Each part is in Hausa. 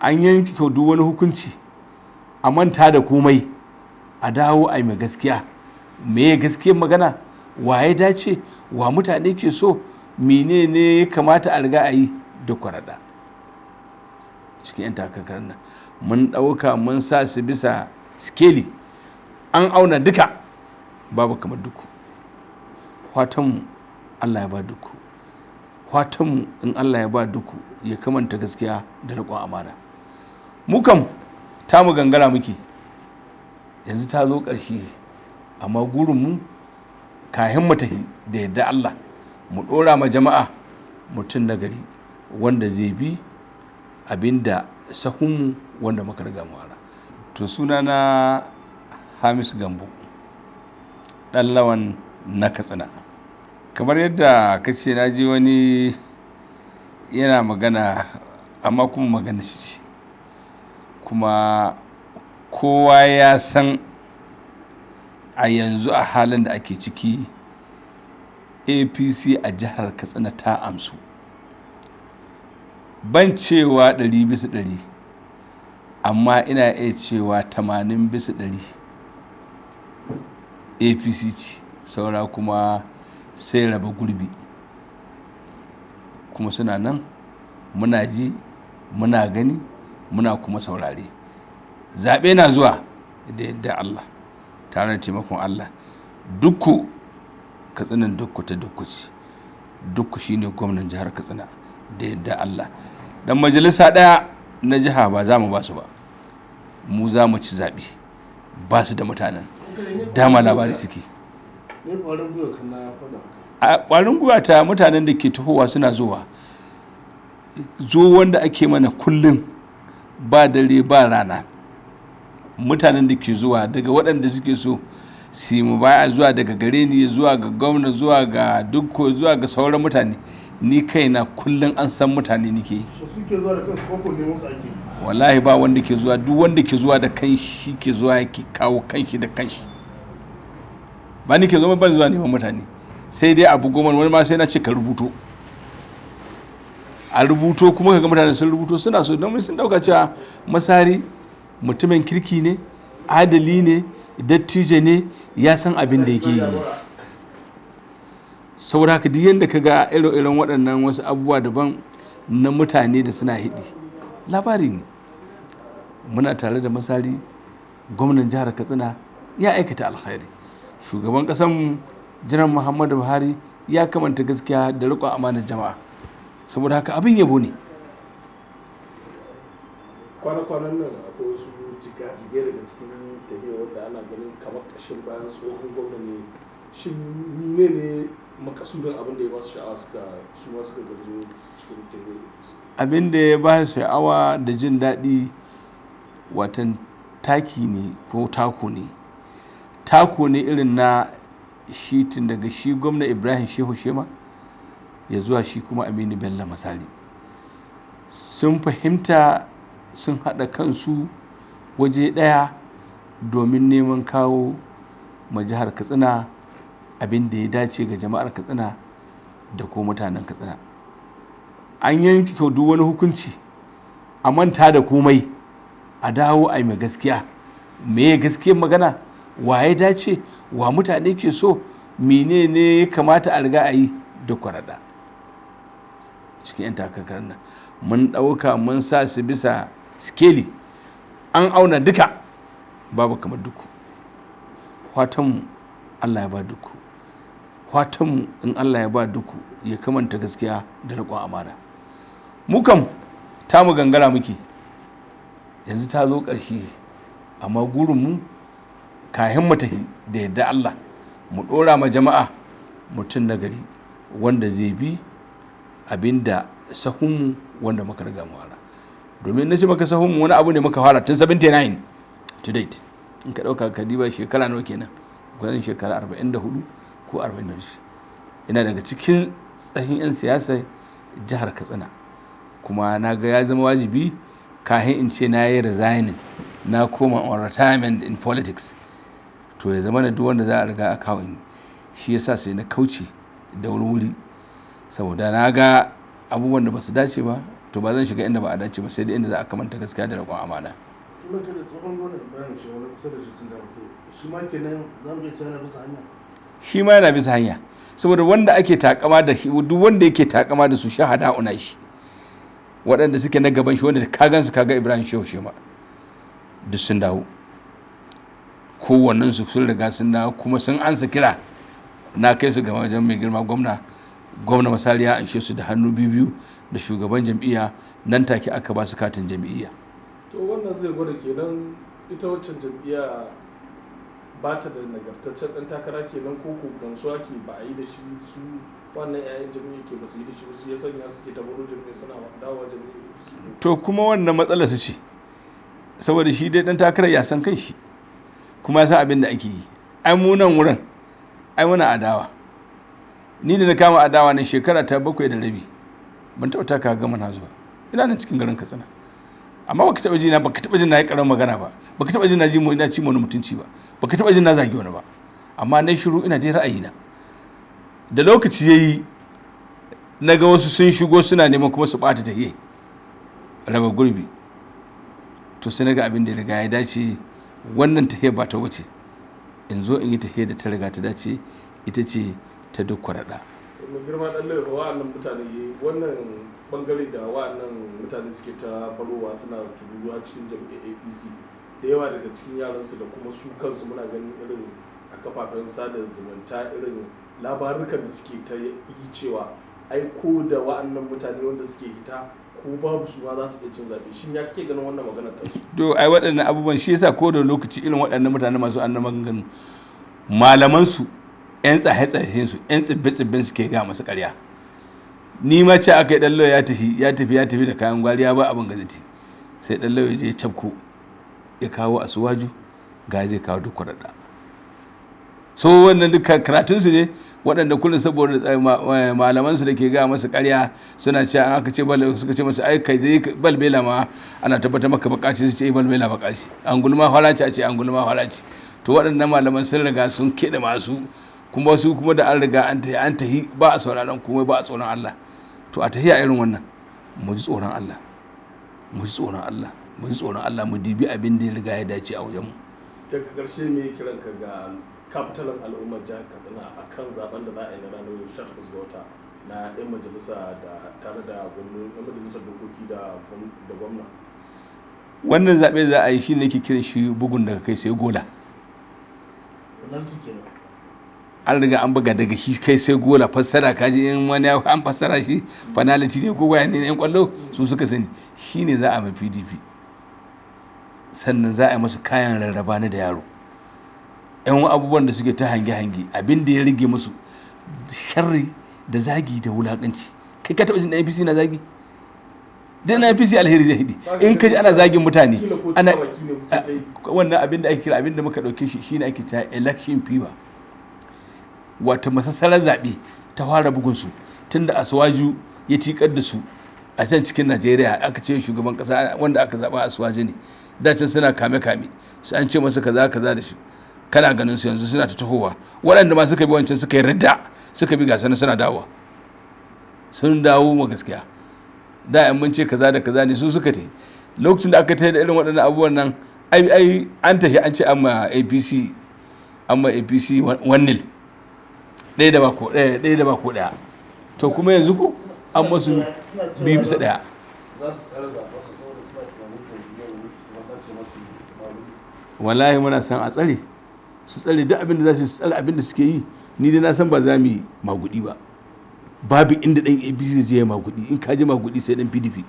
an yanke duk wani hukunci a manta da komai a dawo a yi mai gaskiya. Me gaskiyar magana, wa ya dace, wa mutane ke so, menene ya kamata a riga a yi da kwarada cikin 'yan takarkarar nan. Mun ɗauka mun sa su bisa skeli an auna duka, babu kamar duku. Fatanmu Allah ya ba duku, fatanmu in Allah ya ba duku ya kamanta gaskiya da riƙon amana. Mu kam tamu gangara muke, yanzu ta zo ƙarshe, amma gurinmu kahin mu tafi da yadda Allah mu ɗora ma jama'a mutum na gari wanda zai bi abinda sahunmu wanda muka riga mu fara. To suna na Hamis Gambo, ɗan Lawan na Katsina. Kamar yadda ka ce, na ji wani yana magana, amma kuma magana shi ce, kuma kowa ya san a yanzu a halin da ake ciki APC a jihar Katsina ta amsu. Ban cewa 100%, amma ina iya cewa 80% APC ce, saura kuma sai raba gurbi. Kuma suna nan, muna ji, muna gani, muna kuma saurare. Zaɓe na zuwa da yadda Allah, tare da taimakon Allah. Dukku Katsinan dukku ta dukku ce, dukku shine gwamnan jihar Katsina da yadda Allah. Dan majalisa ɗaya na jiha ba za mu ba su ba, mu za mu ci zaɓe. Ba su da mutanen, dama labari suke. A ƙwarin gwiwa ta mutanen da ke tahowa suna zuwa, zo wanda ake mana kullum ba dare ba rana. Mutanen da ke zuwa daga waɗanda suke so su yi mubaya, zuwa daga gare ni, zuwa ga gwamna, zuwa ga dukko, zuwa ga sauran mutane. Ni kaina kullum an san mutane nake yi. Suke zuwa da kansu ko neman su ake? Wallahi ba wanda ke zuwa, duk wanda ke zuwa da kanshi ke zuwa, yake kawo kanshi da kanshi. Ba ni ke zo ban zuwa neman mutane, sai dai abu goma, wani ma sai na ce ka rubuto. A rubuto kuma kaga mutane sun rubuto suna so, don sun dauka cewa Masari mutumin kirki ne, adali ne, dattijo ne, ya san abin da yake yi. Saboda haka duk yanda ka ga irin waɗannan wasu abubuwa daban na mutane da suna hidi, labari ne. Muna tare da Masari, gwamnan jihar Katsina ya aikata alkhairi. Shugaban ƙasarmu Janar Muhammadu Buhari ya kamanta gaskiya da riƙon amanar jama'a. Saboda haka abin yabo ne. Kwana-kwanan nan akwai wasu jige daga cikin tafiya wanda ana ganin kamar ƙashin bayan tsohon gwamna ne. Shin ne makasudin abin da ya ba su sha'awa su ma suka garzo cikin tafiya? Abin da ya ba su sha'awa da jin daɗi, watan taki ne ko tako ne. Tako ne irin na shi tun daga shi gwamna Ibrahim Shehu Shema ya zuwa shi kuma Aminu Bello Masari. Sun fahimta, sun haɗa kansu waje ɗaya domin neman kawo ma jihar Katsina abin da ya dace ga jama'ar Katsina da ko mutanen Katsina. An yanke duk wani hukunci a manta da komai a dawo a yi mai gaskiya. Me gaskiyar magana, wa ya dace, wa mutane ke so, menene ya kamata a riga a yi da kwarada cikin 'yan takarkarar nan. Mun ɗauka mun sa su bisa skeli an auna duka, babu kamar duku. Fatanmu Allah ya ba duku, fatanmu in Allah ya ba duku ya kamanta gaskiya da riƙon amana. Mu kam tamu gangara muke, yanzu ta zo ƙarshe, amma gurinmu kahin mu tafi da yadda Allah mu ɗora ma jama'a mutum na gari wanda zai bi abinda sahunmu wanda muka riga mu fara. Domin na ce maka sahunmu wani abu ne muka fara tun 79 to date. In ka ɗauka ka diba shekara nawa kenan, gwanin shekara 44 ko 46. Ina daga cikin tsahin 'yan siyasa jihar Katsina, kuma na ga ya zama wajibi kahin in ce na yi resigning, na koma on retirement in politics, to ya zama na duk wanda za a riga a kawo ni. Shi yasa sai na kauce da wuri, saboda na ga abubuwan da ba su dace ba to ba zan shiga inda ba a dace ba sai dai inda za a kamanta gaskiya da riƙon amana. Tunan kada tsohon gwamnan Ibrahim shi wani kusa da shi sun dawo shi ma kenan za mu iya cewa yana bisa hanya. Shi ma yana bisa hanya saboda wanda ake takama da shi duk wanda yake takama da su shahada una shi waɗanda suke na gaban shi wanda ka gansu kaga Ibrahim Shehu shi ma duk sun dawo kowannen su sun riga sun dawo kuma sun ansa kira na kai su ga wajen mai girma gwamna misali ya anshe su da hannu biyu da shugaban jam'iyya nan take aka ba su katin jam'iyya. To wannan zai gwada kenan ita waccan jam'iyya ba ta da nagartaccen ɗan takara kenan ko gamsuwa ke ba a yi da shi su wannan 'ya'yan jam'iyya ke ba su yi da shi ba su ya sanya suke tabaro jam'iyya suna dawowa jam'iyya. To kuma wannan matsala su ce saboda shi dai ɗan takarar ya san kan shi kuma ya san abin da ake yi. Ai mu nan wurin ai muna adawa ni da na kama adawa ne shekara ta 7.5 ban taɓa taka gama na zuwa ina nan cikin garin Katsina amma baka taɓa jina baka taɓa jin na yi ƙarar magana ba baka taɓa jin na ji na ci wani mutunci ba baka taɓa jin na zagi wani ba amma na shiru ina dai ra'ayina da lokaci yayi na ga wasu sun shigo suna neman kuma su ɓata tahiye raba gurbi to sai na ga abin da ya riga ya dace wannan tahiye ba ta wuce in zo in yi tahiye da ta riga ta dace ita ce ta duk kwaraɗa. Mai girma ɗan laifa wa'annan mutane wannan bangare da wa'annan mutane suke ta barowa suna tururuwa cikin jam'iyyar APC da yawa daga cikin yaransu da kuma su kansu muna ganin irin a kafafen sada zumunta irin labarukan da suke ta yi cewa ai ko da wa'annan mutane wanda suke hita ko babu su ma za su iya cin zaɓe shin ya kake ganin wannan maganar ta su. To ai waɗannan abubuwan shi yasa ko da lokaci irin waɗannan mutane masu annan maganganu malamansu 'yan tsaye-tsayen su 'yan tsibbe-tsibben suke ga masu ƙarya ni ma ce aka yi ɗan lauya ya tafi da kayan gwariya ba abin gazeti sai ɗan lauya je cabko ya kawo asuwaju ga zai kawo duk kwararra so wannan duk karatunsu ne waɗanda kullum saboda malamansu da ke ga masu ƙarya suna cewa an aka ce suka ce masu ai kai zai balbela ma ana tabbatar maka bakaci su ce balbela bakaci an gulma halaci a ce an gulma halaci to waɗannan malaman sun riga sun keɗe masu kuma su kuma da an riga an tahi ba a sauraron komai ba a tsoron Allah to a tahiya irin wannan mu ji tsoron Allah mu ji tsoron Allah mu ji tsoron Allah mu dibi abin da ya riga ya dace a wajen mu. Daga ƙarshe me kiranka ga kafitalan al'ummar jihar Katsina akan zaben da za a yi na ranar 18 ga wata na 'yan majalisa da tare da 'yan majalisar dokoki da gwamna. Wannan zaɓe za a yi shi ne ke kiran shi bugun daga kai sai gola. An riga an buga daga shi kai sai gola fassara kaji in wani an fassara shi penalty ne ko waya ne yan kwallo su suka sani shine za a mai PDP sannan za a yi masu kayan rarraba ne da yaro yan abubuwan da suke ta hange-hange abin da ya rage musu sharri da zagi da wulakanci kai ka taɓa jin APC na zagi dan APC alheri zai hidi in kaji ana zagin mutane ana wannan abin da ake kira abin da muka dauke shi shine ake cewa election fever wata masassarar zaɓe ta fara bugunsu tun da asuwaju ya tikar da su a can cikin Najeriya aka ce shugaban ƙasa wanda aka zaɓa asuwaju ne da can suna kame-kame su an ce masa kaza da shi kana ganin su yanzu suna ta tahowa waɗanda ma suka bi wancan suka yi ridda suka bi gasa suna dawowa sun dawo ma gaskiya da yan mun ce kaza da kaza ne su suka ta lokacin da aka ta da irin waɗannan abubuwan nan ai an tafi an ce amma APC wannil ɗaya da ba ko ɗaya to kuma yanzu ko an masu 2-1. Wallahi muna san a tsare su tsare duk abin da za su tsare abin da suke yi ni dai na san ba za mu yi magudi ba babu inda ɗan APC zai yi magudi in ka ji magudi sai ɗan PDP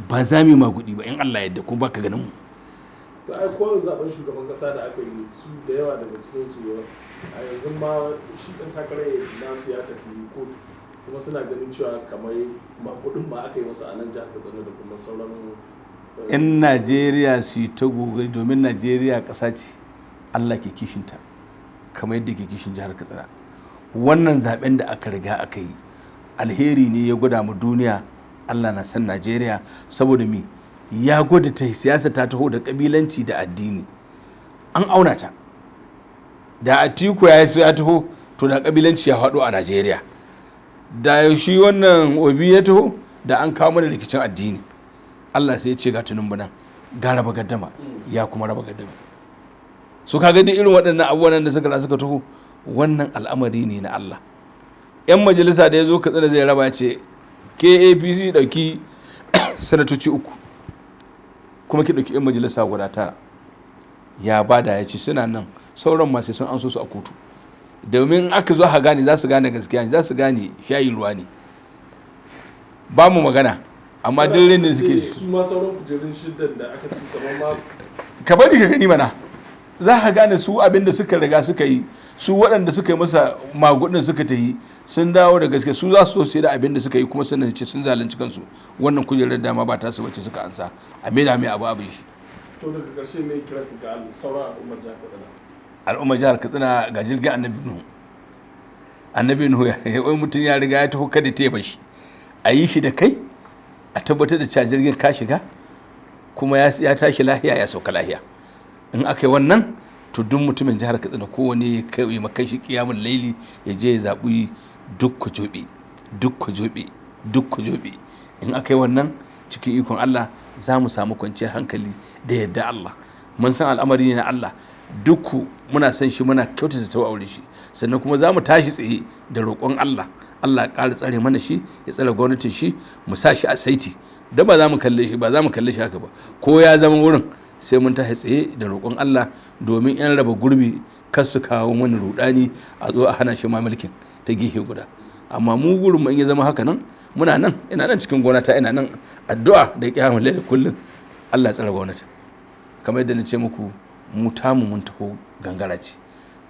ba za mu yi magudi ba in Allah yadda kuma baka ganin mu. To ai ko zaben shugaban kasa da aka yi su da yawa daga cikin su a yanzu ma shi dan takarar nasu ya tafi kotu kuma suna ganin cewa kamar makudin ma aka yi masa a nan jihar Kaduna da kuma sauran 'yan Najeriya su yi ta gogari domin Najeriya ƙasa ce Allah ke kishinta kamar yadda ke kishin jihar Katsina wannan zaben da aka riga aka yi alheri ne ya gwada mu duniya Allah na san Najeriya saboda mi ya gwada ta siyasa ta taho da kabilanci da addini an auna ta da Atiku ya taho to da kabilanci ya faɗo a Najeriya da shi wannan Obi ya taho da an kawo mana rikicin addini Allah sai ya ce ga Tinubu nan ga raba gaddama ya kuma raba gaddama. So kaga duk irin waɗannan abubuwan da suka taho wannan al'amari ne na Allah. 'Yan majalisa da ya zo Katsina zai raba ce KAPC ɗauki sanatoci 3 kuma ki ɗauki 'yan majalisa guda 9 ya bada ya ce suna nan sauran masu sun an so su a kotu domin aka zo ha gane za su gane gaskiya ne za su gane shayi ruwa ne ba mu magana amma duk ne suke su ma sauran kujerun shiddan da aka ci kamar ma ka bari ka gani mana za ka gane su abin da suka riga suka yi su waɗanda suka yi masa magudin suka ta yi sun dawo da gaske su za su so sai da abin da suka yi kuma sannan ce sun zalunci kansu wannan kujerar dama ba ta su bace suka ansa a mai da mai abin shi. To daga ƙarshe mai kira ga sauran al'ummar jihar Katsina ga jirgin annabi Nuhu wani mutum ya riga ya taho kada ta yaba shi a yi shi da kai a tabbatar da cewa jirgin ka shiga kuma ya tashi lahiya ya sauka lahiya. In aka yi wannan to duk mutumin jihar Katsina kowane ya kai makan shi kiyamun laili ya je ya zaɓi duk ku jobe in aka yi wannan cikin ikon Allah za mu samu kwanciyar hankali da yadda Allah mun san al'amari ne na Allah dukku muna san shi muna kyautata ta aure shi sannan kuma za mu tashi tsaye da roƙon Allah ya ƙara tsare mana shi ya tsare gwamnatin shi mu sa shi a saiti da ba za mu kalle shi haka ba ko ya zama wurin sai mun tashi tsaye da roƙon Allah domin yan raba gurbi kar su kawo mana rudani a zo a hana shi ma mulkin ta gefe guda amma mu gurin mu in ya zama haka nan ina nan cikin gonata ina nan addu'a da kiyamul lail kullum Allah ya tsare gwamnati kamar yadda na ce muku mun taho gangara ce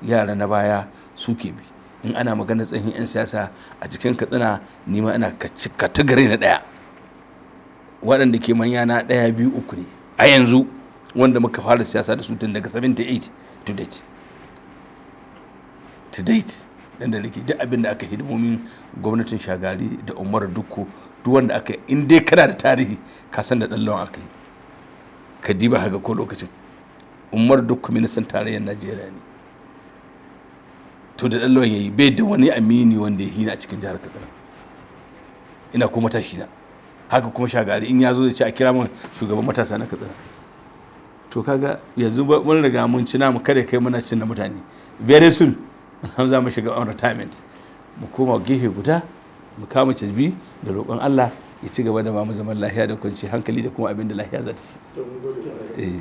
yara na baya suke bi in ana magana tsahin 'yan siyasa a cikin Katsina ni ma ina katagare na ɗaya waɗanda ke manya na 1 2 3 ne a yanzu wanda muka fara siyasa da su tun daga 78 to date dan da nake duk abin da aka hidimomin gwamnatin Shagari da Umar Dukku duk wanda aka yi in dai kana da tarihi ka san da ɗan aka yi ka diba haga ko lokacin Umar Dukku ministan tarayyar Najeriya ne to da ɗan ya yi bai da wani amini wanda ya hina a cikin jihar Katsina ina kuma matashi na haka kuma Shagari in ya zo da ce a kira min shugaban matasa na Katsina to kaga yanzu mun riga mun ci namu kada kai muna cin na mutane very soon za mu shiga on retirement mu koma gefe guda mu kama casbi da roƙon Allah ya ci gaba da ba mu zaman lafiya da kwanci hankali da kuma abin da lafiya za ta ci.